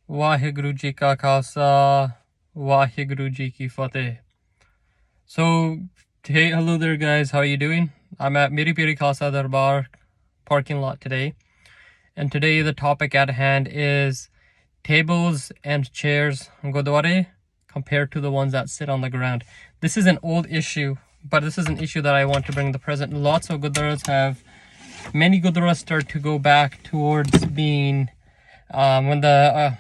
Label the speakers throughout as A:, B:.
A: Waheguru Ji Ka Khalsa, Waheguru Ji Ki Fateh. So, hey, hello there guys, how are you doing? I'm at Amritdhari Khalsa Darbar parking lot today. And today the topic at hand is tables and chairs in gurdwara compared to the ones that sit on the ground. This is an old issue, but this is an issue that I want to bring to the present. Lots of gurdwaras many gurdwaras start to go back towards being when the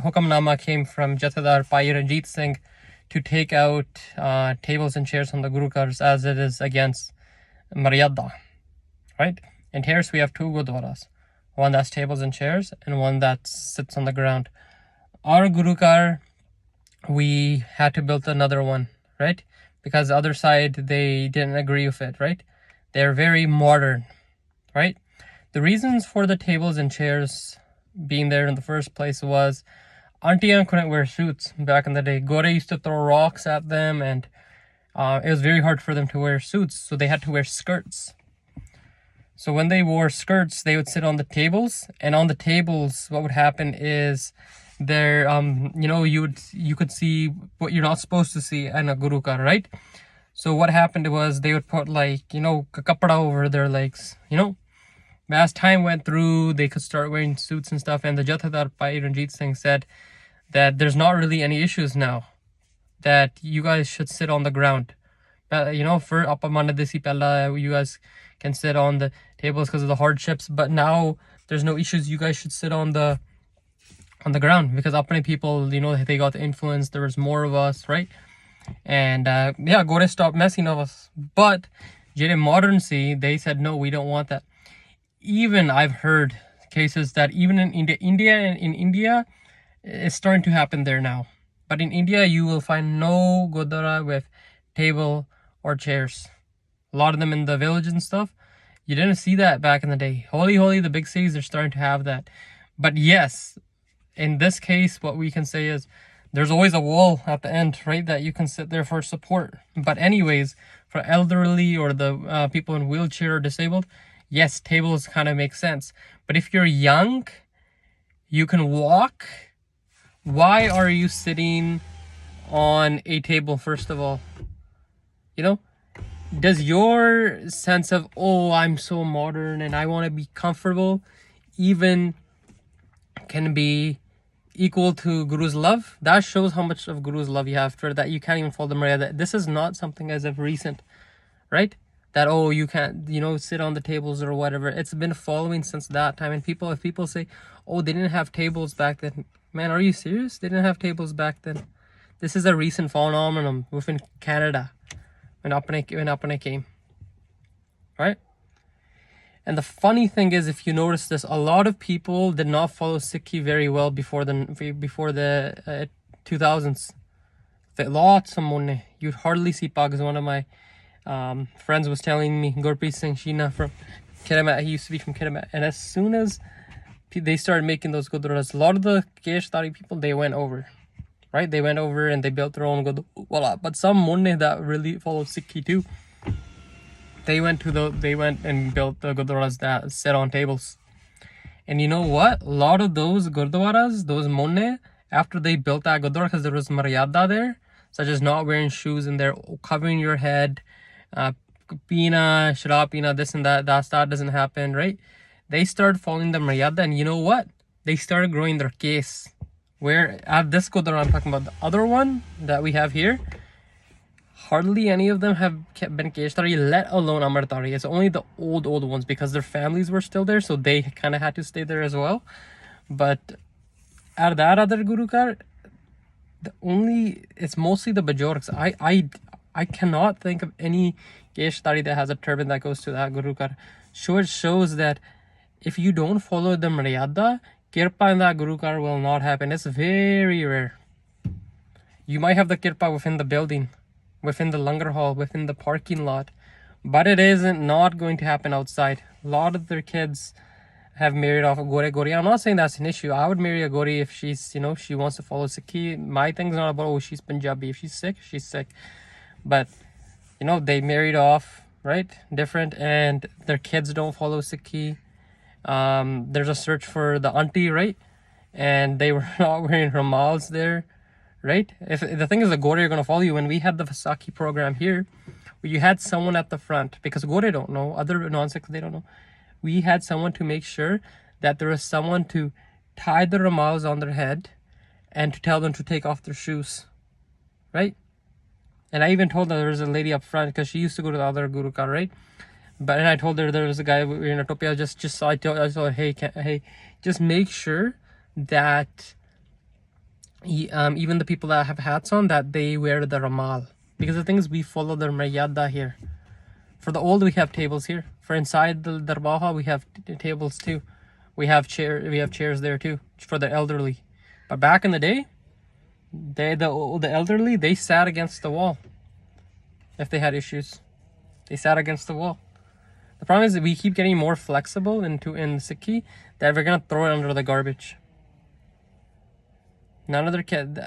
A: Hukamnama came from Jathedar Bhai Ranjit Singh to take out tables and chairs from the Gurukars as it is against Maryada, right? And here we have two gurdwaras, one that's tables and chairs and one that sits on the ground. Our Gurukar, we had to build another one, right? Because the other side, they didn't agree with it, right? They're very modern, right? The reasons for the tables and chairs being there in the first place was aunties couldn't wear suits back in the day. Gore used to throw rocks at them, and it was very hard for them to wear suits, so they had to wear skirts. So when they wore skirts, they would sit on the tables, and on the tables, what would happen is there, you could see what you're not supposed to see in a gurukar, right? So what happened was they would put kapda over their legs, As time went through, they could start wearing suits and stuff, and the Jathedar Bhai Ranjit Singh said that there's not really any issues now, that you guys should sit on the ground. For Apamanadisi Pella, you guys can sit on the tables because of the hardships, but now there's no issues. You guys should sit on the ground because Apane people, they got the influence. There was more of us, right? And Gore stopped messing with us. But Jere Modern they said no, we don't want that. Even I've heard cases that even in India, it's starting to happen there now. But in India, you will find no gurdwara with table or chairs. A lot of them in the village and stuff. You didn't see that back in the day. Holy, the big cities are starting to have that. But yes, in this case, what we can say is there's always a wall at the end, right? That you can sit there for support. But anyways, for elderly or the people in wheelchair or disabled, yes, tables kind of make sense. But if you're young, you can walk. Why are you sitting on a table, first of all? Does your sense of, I'm so modern and I want to be comfortable, even can be equal to Guru's love? That shows how much of Guru's love you have for that you can't even follow the Maryada. This is not something as of recent, right? That you can't sit on the tables or whatever. It's been following since that time. And if people say, they didn't have tables back then, man, are you serious? They didn't have tables back then. This is a recent phenomenon within Canada when Apane came, right? And the funny thing is, if you notice this, a lot of people did not follow Sikhi very well before the 2000s. Lots of money. You'd hardly see Pags. One of my friends was telling me, Gurpreet Singh Sheena from Kiramat, he used to be from Kiramat, and as soon as they started making those gurdwaras, a lot of the Keshdhari people, they went over, right? They went over and they built their own gurdwara. But some munne that really follow Sikhi too, they went and built the gurdwaras that sit on tables. And you know what? A lot of those gurdwaras, those munne, after they built that gurdwara, because there was Maryada there, such as not wearing shoes in there, covering your head, pina, sharab pina, this and that doesn't happen, right? They started following the Maryada, and you know what? They started growing their case. Where at this gurdwara I'm talking about, the other one that we have here, hardly any of them have been Keshdhari, let alone Amritdhari. It's only the old ones because their families were still there, so they kind of had to stay there as well. But at that other Gurukar, it's mostly the Bajorgs. I cannot think of any Keshdhari that has a turban that goes to that Gurukar. So it shows that if you don't follow the Maryada, Kirpa in that Gurukar will not happen. It's very rare. You might have the Kirpa within the building, within the langar hall, within the parking lot, but it isn't not going to happen outside. A lot of their kids have married off a Gori. I'm not saying that's an issue. I would marry a Gori if she's, she wants to follow Sikhi. My thing's not about, she's Punjabi. If she's sick, she's sick. But, they married off, right? Different, and their kids don't follow Sikhi. There's a search for the auntie, right? and they were not wearing ramals there, right? If the thing is, the gore are going to follow you. When we had the Vaisakhi program here, where you had someone at the front, because gore don't know, other non-Sikhs, they don't know. We had someone to make sure that there was someone to tie the ramals on their head and to tell them to take off their shoes, right? And I even told her there was a lady up front, because she used to go to the other Guru Car, right? But and I told her there was a guy in a topi. I told her, hey, just make sure that even the people that have hats on, that they wear the ramal, because the thing is, we follow the maryada here. For the old, we have tables here. For inside the Darbah hall, we have tables too. We have chairs there too for the elderly. But back in the day, the elderly, they sat against the wall. If they had issues, they sat against the wall. The problem is that we keep getting more flexible in Sikhi, that we're gonna throw it under the garbage. None other kid,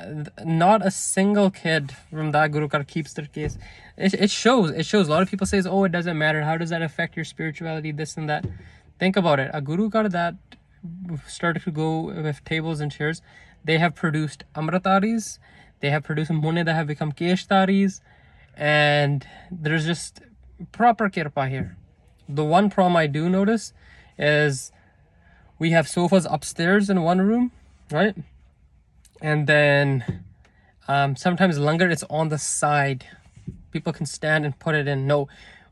A: not a single kid from that Guru Kar keeps their case. It shows. A lot of people say, oh, it doesn't matter. How does that affect your spirituality? This and that. Think about it. A Guru Kar that started to go with tables and chairs, they have produced Amritdharis. They have produced Munne that have become Keshdharis. And there's just proper kirpa here. The one problem I do notice is we have sofas upstairs in one room, right? And then sometimes langar, it's on the side. People can stand and put it in. No,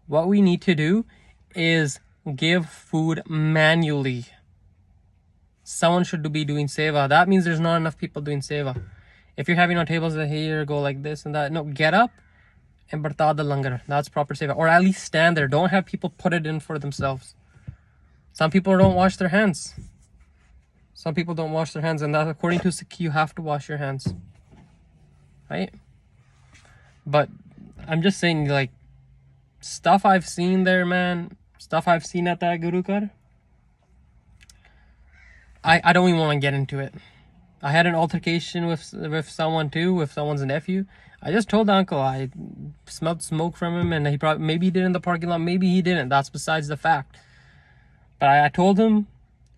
A: what we need to do is give food manually. Someone should be doing seva. That means there's not enough people doing seva. If you're having on tables that here, go like this and that. No, get up and barta the langar. That's proper seva. Or at least stand there. Don't have people put it in for themselves. Some people don't wash their hands. Some people don't wash their hands, and that, according to Sikh, you have to wash your hands, right? But I'm just saying, like, stuff I've seen there, man, stuff I've seen at that Guru Kar, I don't even want to get into it. I had an altercation with someone too, with someone's nephew. I just told the uncle I smelled smoke from him, and maybe he did in the parking lot, maybe he didn't. That's besides the fact. But I told him,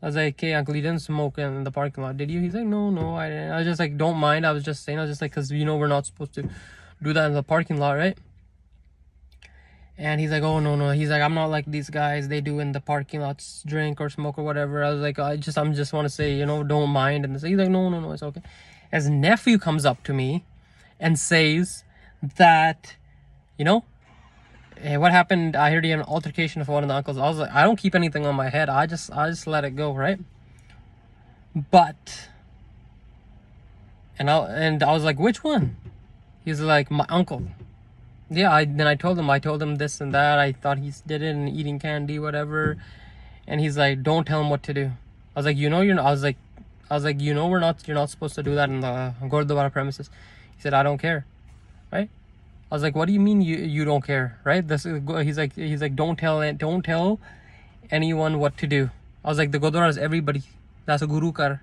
A: I was like, hey, uncle, you didn't smoke in the parking lot, did you? He's like, no, I didn't. I was just like, don't mind. I was just saying, because we're not supposed to do that in the parking lot, right? And he's like, oh, no. He's like, I'm not like these guys. They do in the parking lots, drink or smoke or whatever. I was like, I just want to say, don't mind. And he's like, no, it's okay. His nephew comes up to me and says that, hey, what happened? I heard he had an altercation with one of the uncles. I was like, I don't keep anything on my head. I just let it go, right? But, and I was like, which one? He's like, my uncle. Yeah, then I told him this and that. I thought he did it and eating candy, whatever. And he's like, don't tell him what to do. I was like, you're not. I was like, you're not supposed to do that in the gurdwara premises. He said, I don't care, right? I was like, what do you mean you don't care, right? He's like, don't tell anyone what to do. I was like, the gurdwara is everybody. That's a Guru Kar.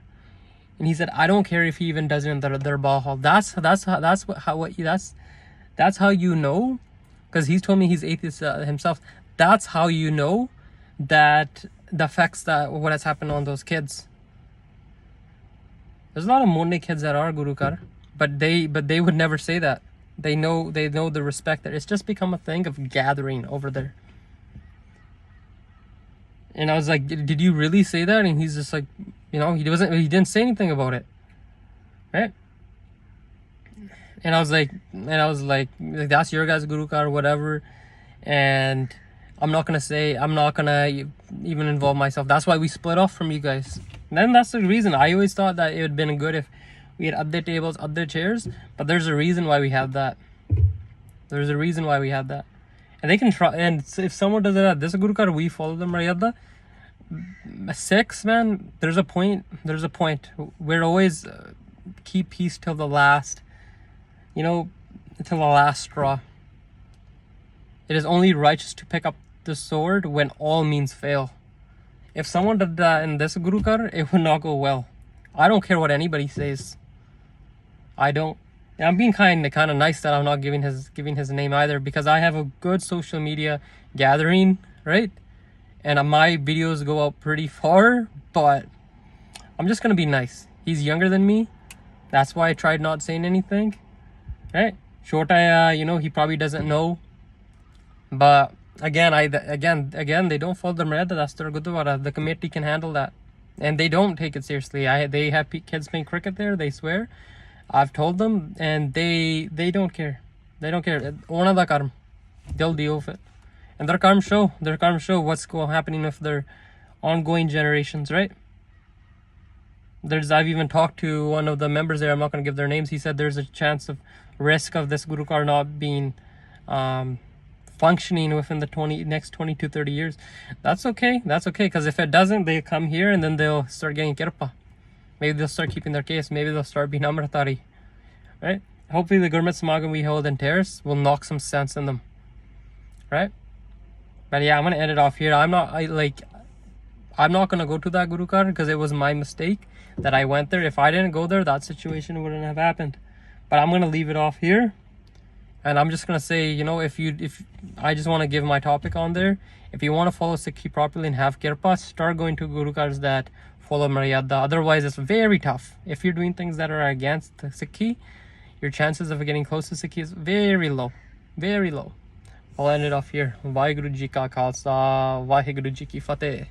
A: And he said, I don't care if he even does it in their Darbah hall. That's how you know, because he's told me he's atheist himself. That's how you know that the effects that what has happened on those kids. There's a lot of Monne kids that are Guru Kar, but they would never say that. They know the respect that it's just become a thing of gathering over there. And I was like, did you really say that? And he's just like, he didn't say anything about it, right? And I was like, that's your guys' Guru Kar, whatever. And I'm not gonna even involve myself. That's why we split off from you guys. And then that's the reason. I always thought that it would have been good if we had other tables, other chairs, but there's a reason why we have that. And they can try, and if someone does it at this Guru Kar, we follow the Maryada. Sikhs, man, there's a point. We're always keep peace till the last, till the last straw. It is only righteous to pick up the sword when all means fail. If someone did that in this Guru Kar, it would not go well. I don't care what anybody says. I don't. And I'm being kind of nice that I'm not giving his name either, because I have a good social media gathering, right? And my videos go out pretty far, but I'm just gonna be nice. He's younger than me. That's why I tried not saying anything. Right? Shota, he probably doesn't know. But again, they don't follow the Maryada. That's their gurdwara. The committee can handle that, and they don't take it seriously. They have kids playing cricket there. They swear. I've told them, and they don't care. They don't care. Ona da karm. They'll deal with it, and their karm show. What's happening with their ongoing generations, right? I've even talked to one of the members there. I'm not going to give their names. He said there's a chance of risk of this gurukar not being functioning within the next 20 to 30 years. That's okay, because if it doesn't, they come here and then they'll start getting kirpa. Maybe they'll start keeping their case. Maybe they'll start being Amritdhari, right? Hopefully the Gurmat Samagam we hold in Terrace will knock some sense in them, right? But yeah, I'm gonna end it off here. I'm not gonna go to that gurukar because it was my mistake that I went there. If I didn't go there, that situation wouldn't have happened. But I'm gonna leave it off here. And I'm just gonna say, if I just want to give my topic on there. If you want to follow Sikhi properly and have kirpa, start going to gurukars that follow Maryada. Otherwise, it's very tough. If you're doing things that are against Sikhi, your chances of getting close to Sikhi is very low, very low. I'll end it off here. Vaheguru Ji Ka Khalsa, Vaheguru Ji Ki Fateh.